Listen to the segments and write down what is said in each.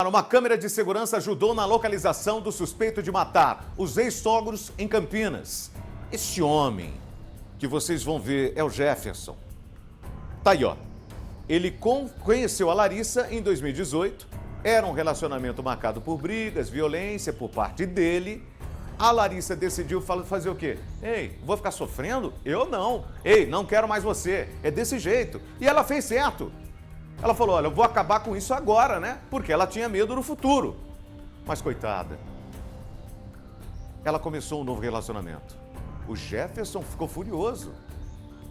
uma câmera de segurança ajudou na localização do suspeito de matar os ex-sogros em Campinas. Este homem que vocês vão ver é o Jefferson. Tá aí, ó. Ele conheceu a Larissa em 2018. Era um relacionamento marcado por brigas, violência por parte dele. A Larissa decidiu fazer o quê? Ei, vou ficar sofrendo? Eu não. Ei, não quero mais você. É desse jeito. E ela fez certo. Ela falou, olha, eu vou acabar com isso agora, né? Porque ela tinha medo do futuro. Mas coitada, ela começou um novo relacionamento. O Jefferson ficou furioso.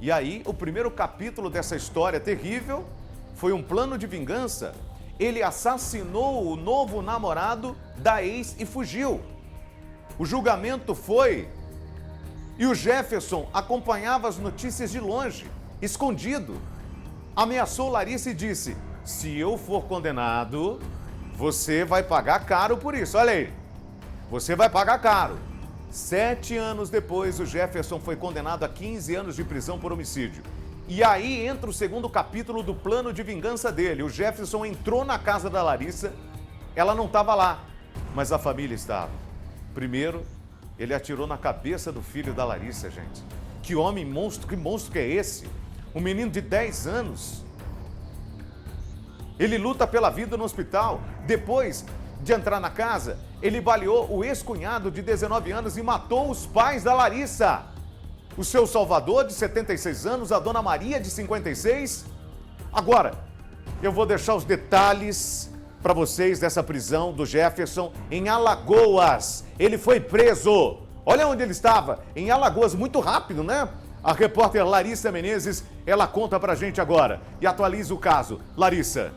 E aí, o primeiro capítulo dessa história terrível foi um plano de vingança. Ele assassinou o novo namorado da ex e fugiu. O julgamento foi e o Jefferson acompanhava as notícias de longe, escondido. Ameaçou Larissa e disse, se eu for condenado, você vai pagar caro por isso. Olha aí, você vai pagar caro. 7 anos depois, o Jefferson foi condenado a 15 anos de prisão por homicídio. E aí entra o segundo capítulo do plano de vingança dele. O Jefferson entrou na casa da Larissa, ela não estava lá, mas a família estava. Primeiro, ele atirou na cabeça do filho da Larissa, gente. Que homem monstro, que monstro que é esse? Um menino de 10 anos. Ele luta pela vida no hospital. Depois de entrar na casa, ele baleou o ex-cunhado de 19 anos e matou os pais da Larissa. O seu Salvador, de 76 anos, a dona Maria, de 56. Agora, eu vou deixar os detalhes para vocês dessa prisão do Jefferson em Alagoas. Ele foi preso. Olha onde ele estava, em Alagoas, muito rápido, né? A repórter Larissa Menezes, ela conta pra gente agora e atualiza o caso. Larissa.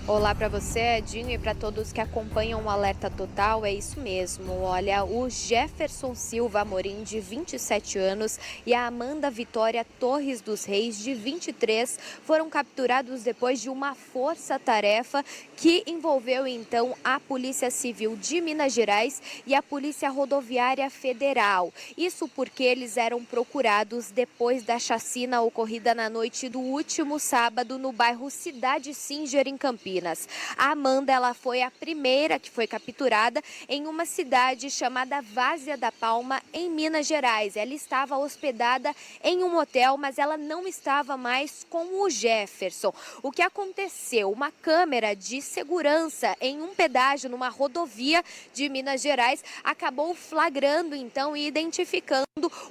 Olá para você, Edinho, e para todos que acompanham o Alerta Total, é isso mesmo. Olha, o Jefferson Silva Amorim, de 27 anos, e a Amanda Vitória Torres dos Reis, de 23, foram capturados depois de uma força-tarefa que envolveu, então, a Polícia Civil de Minas Gerais e a Polícia Rodoviária Federal. Isso porque eles eram procurados depois da chacina ocorrida na noite do último sábado no bairro Cidade Singer, em Campinas. A Amanda, ela foi a primeira que foi capturada em uma cidade chamada Várzea da Palma, em Minas Gerais. Ela estava hospedada em um hotel, mas ela não estava mais com o Jefferson. O que aconteceu? Uma câmera de segurança em um pedágio numa rodovia de Minas Gerais acabou flagrando, então, e identificando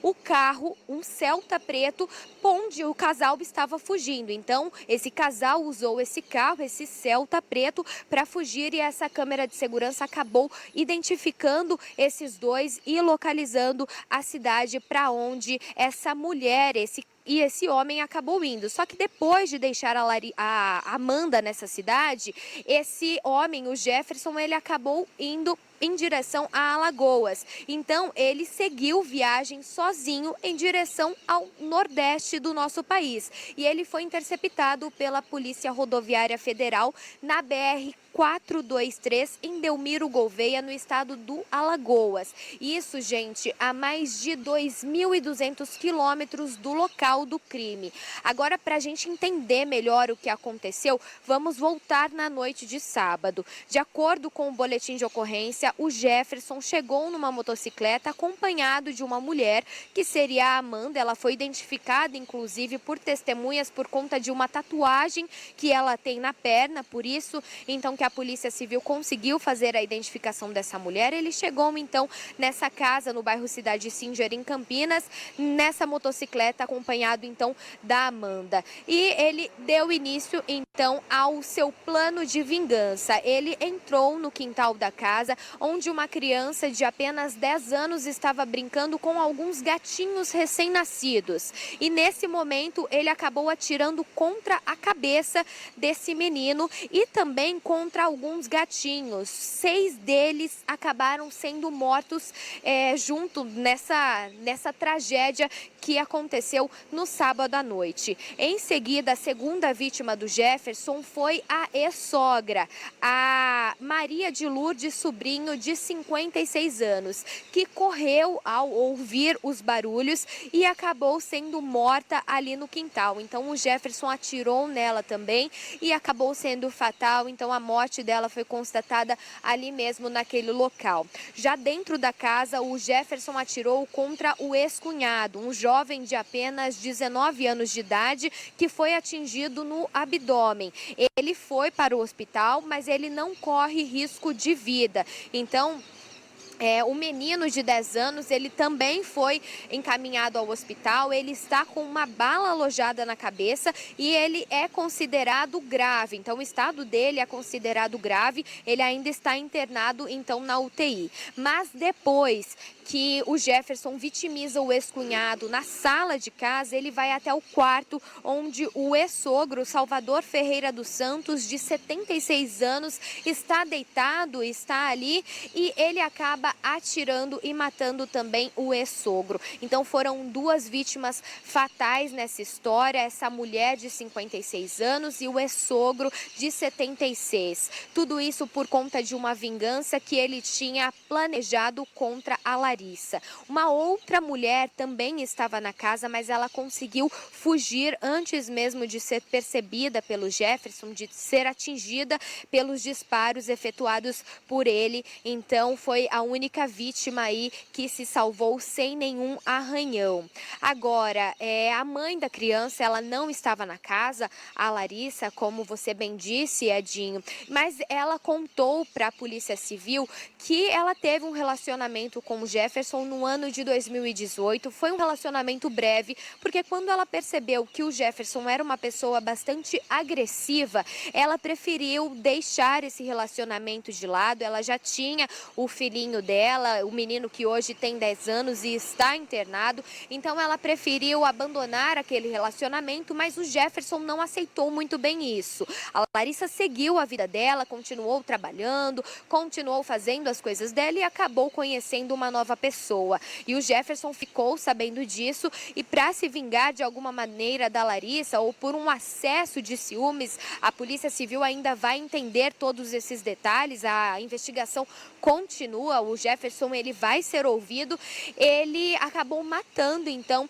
o carro, um Celta preto, onde o casal estava fugindo. Então, esse casal usou esse carro, esse Celta preto, para fugir, e essa câmera de segurança acabou identificando esses dois e localizando a cidade para onde essa mulher, esse homem acabou indo. Só que depois de deixar a Amanda nessa cidade, esse homem, o Jefferson, ele acabou indo em direção a Alagoas. Então, ele seguiu viagem sozinho em direção ao nordeste do nosso país. E ele foi interceptado pela Polícia Rodoviária Federal na BR-423, em Delmiro Gouveia, no estado do Alagoas. Isso, gente, a mais de 2.200 quilômetros do local do crime. Agora, para a gente entender melhor o que aconteceu, vamos voltar na noite de sábado. De acordo com o boletim de ocorrência, o Jefferson chegou numa motocicleta acompanhado de uma mulher, que seria a Amanda. Ela foi identificada, inclusive, por testemunhas por conta de uma tatuagem que ela tem na perna. Por isso, então, que a Polícia Civil conseguiu fazer a identificação dessa mulher. Ele chegou, então, nessa casa no bairro Cidade Singer, em Campinas, nessa motocicleta, acompanhado, então, da Amanda. E ele deu início, então, ao seu plano de vingança. Ele entrou no quintal da casa, onde uma criança de apenas 10 anos estava brincando com alguns gatinhos recém-nascidos. E nesse momento, ele acabou atirando contra a cabeça desse menino e também contra alguns gatinhos. 6 deles acabaram sendo mortos junto nessa tragédia que aconteceu no sábado à noite. Em seguida, a segunda vítima do Jefferson Jefferson foi a ex-sogra, a Maria de Lourdes Sobrinho, de 56 anos, que correu ao ouvir os barulhos e acabou sendo morta ali no quintal. Então o Jefferson atirou nela também e acabou sendo fatal. Então a morte dela foi constatada ali mesmo naquele local. Já dentro da casa, o Jefferson atirou contra o ex-cunhado, um jovem de apenas 19 anos de idade, que foi atingido no abdômen. Ele foi para o hospital, mas ele não corre risco de vida. Então, o menino de 10 anos, ele também foi encaminhado ao hospital. Ele está com uma bala alojada na cabeça e ele é considerado grave. Então, o estado dele é considerado grave. Ele ainda está internado, então, na UTI. Mas depois que o Jefferson vitimiza o ex-cunhado na sala de casa, ele vai até o quarto onde o ex-sogro, Salvador Ferreira dos Santos, de 76 anos, está deitado, está ali, e ele acaba atirando e matando também o ex-sogro. Então foram duas vítimas fatais nessa história, essa mulher de 56 anos e o ex-sogro de 76. Tudo isso por conta de uma vingança que ele tinha planejado contra a Larissa. Uma outra mulher também estava na casa, mas ela conseguiu fugir antes mesmo de ser percebida pelo Jefferson, de ser atingida pelos disparos efetuados por ele. Então foi a única vítima aí que se salvou sem nenhum arranhão. Agora, a mãe da criança, ela não estava na casa, a Larissa, como você bem disse, Edinho, mas ela contou para a Polícia Civil que ela teve um relacionamento com o Jefferson no ano de 2018. Foi um relacionamento breve, porque quando ela percebeu que o Jefferson era uma pessoa bastante agressiva, ela preferiu deixar esse relacionamento de lado. Ela já tinha o filhinho dela, o menino que hoje tem 10 anos e está internado, então ela preferiu abandonar aquele relacionamento, mas o Jefferson não aceitou muito bem isso. A Larissa seguiu a vida dela, continuou trabalhando, continuou fazendo as coisas dela e acabou conhecendo uma nova pessoa. E o Jefferson ficou sabendo disso e, para se vingar de alguma maneira da Larissa ou por um acesso de ciúmes, a Polícia Civil ainda vai entender todos esses detalhes. A investigação continua, o Jefferson ele vai ser ouvido. Ele acabou matando então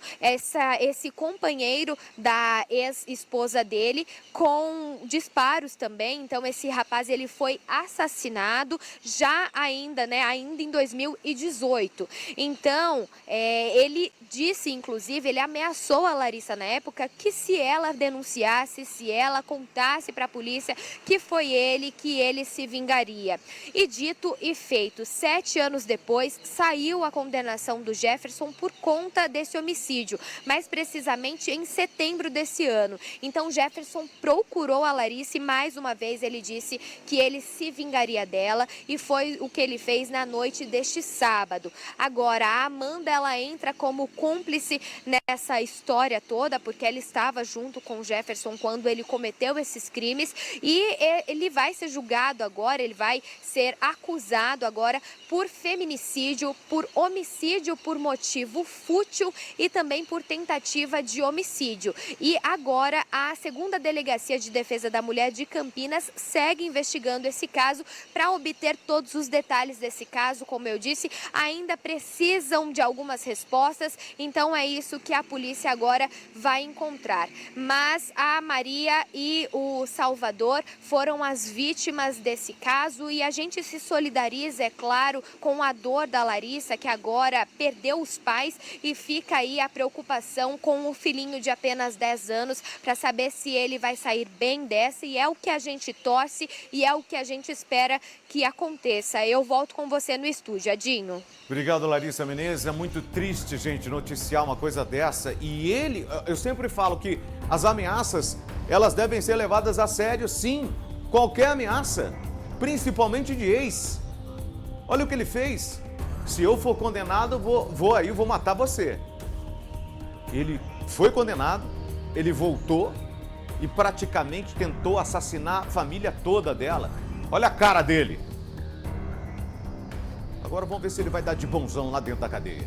esse companheiro da ex-esposa dele com disparos também. Então esse rapaz ele foi assassinado já ainda em 2018. Então ele disse, inclusive, ele ameaçou a Larissa na época que se ela denunciasse, se ela contasse para a polícia que foi ele, que ele se vingaria. E dito e feito, 7 anos depois, saiu a condenação do Jefferson por conta desse homicídio, mais precisamente em setembro desse ano. Então Jefferson procurou a Larissa e mais uma vez ele disse que ele se vingaria dela, e foi o que ele fez na noite deste sábado. Agora, a Amanda, ela entra como cúmplice nessa história toda, porque ela estava junto com o Jefferson quando ele cometeu esses crimes, e ele vai ser julgado agora, ele vai ser acusado agora por feminicídio, por homicídio por motivo fútil e também por tentativa de homicídio. E agora a segunda Delegacia de Defesa da Mulher de Campinas segue investigando esse caso para obter todos os detalhes desse caso. Como eu disse, ainda precisam de algumas respostas, então é isso que a polícia agora vai encontrar. Mas a Maria e o Salvador foram as vítimas desse caso e a gente se solidariza, é claro, com a dor da Larissa, que agora perdeu os pais, e fica aí a preocupação com o filhinho de apenas 10 anos para saber se ele vai sair bem dessa, e é o que a gente torce e é o que a gente espera que aconteça. Eu volto com você no estúdio, Adinho. Obrigado, Larissa Menezes. É muito triste, gente, noticiar uma coisa dessa. E eu sempre falo que as ameaças, elas devem ser levadas a sério, sim. Qualquer ameaça, principalmente de ex. Olha o que ele fez. Se eu for condenado, vou matar você. Ele foi condenado, ele voltou e praticamente tentou assassinar a família toda dela. Olha a cara dele. Agora vamos ver se ele vai dar de bonzão lá dentro da cadeia.